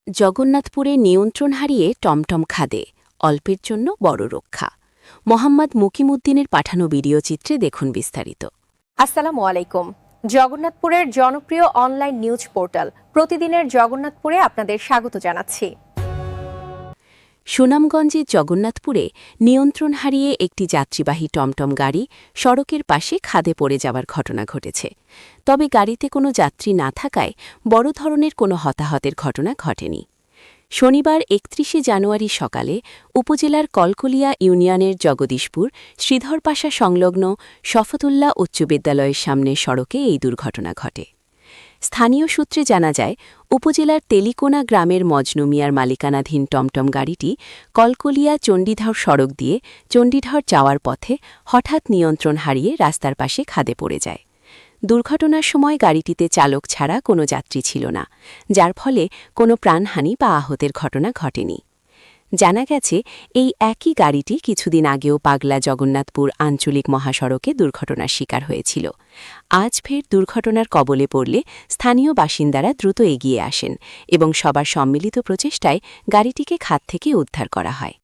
জগন্নাথপুরে নিয়ন্ত্রণ হারিয়ে টমটম খাদে অল্পের জন্য বড় রক্ষা। মোহাম্মদ মুকিমউদ্দিনের পাঠানো ভিডিও চিত্রে দেখুন বিস্তারিত। আসসালামু আলাইকুম। জগন্নাথপুরের জনপ্রিয় অনলাইন নিউজ পোর্টাল প্রতিদিনের জগন্নাথপুরে আপনাদের স্বাগত জানাচ্ছি। সুনামগঞ্জের জগন্নাথপুরে নিয়ন্ত্রণ হারিয়ে একটি যাত্রীবাহী টমটম গাড়ি সড়কের পাশে খাদে পড়ে যাওয়ার ঘটনা ঘটেছে। তবে গাড়িতে কোনো যাত্রী না থাকায় বড় ধরনের কোনো হতাহতের ঘটনা ঘটেনি। শনিবার ৩১ জানুয়ারি সকালে উপজেলার কলকলিয়া ইউনিয়নের জগদীশপুর শ্রীধরপাশা সংলগ্ন শফতুল্লাহ উচ্চ বিদ্যালয়ের সামনে সড়কে এই দুর্ঘটনা ঘটে। স্থানীয় সূত্রে জানা যায়, উপজেলার তেলিকোনা গ্রামের মজনু মিয়ার মালিকানাধীন টমটম গাড়িটি কলকলিয়া চণ্ডীধর সড়ক দিয়ে চণ্ডীধর যাওয়ার পথে হঠাৎ নিয়ন্ত্রণ হারিয়ে রাস্তার পাশে খাদে পড়ে যায়। দুর্ঘটনার সময় গাড়িটিতে চালক ছাড়া কোনো যাত্রী ছিল না, যার ফলে কোনো প্রাণহানি বা আহতের ঘটনা ঘটেনি। জানা গেছে, এই একই গাড়িটি কিছুদিন আগেও পাগলা জগন্নাথপুর আঞ্চলিক মহাসড়কে দুর্ঘটনার শিকার হয়েছিল। আজ ফের দুর্ঘটনার কবলে পড়লে স্থানীয় বাসিন্দারা দ্রুত এগিয়ে আসেন এবং সবার সম্মিলিত প্রচেষ্টায় গাড়িটিকে খাদ থেকে উদ্ধার করা হয়।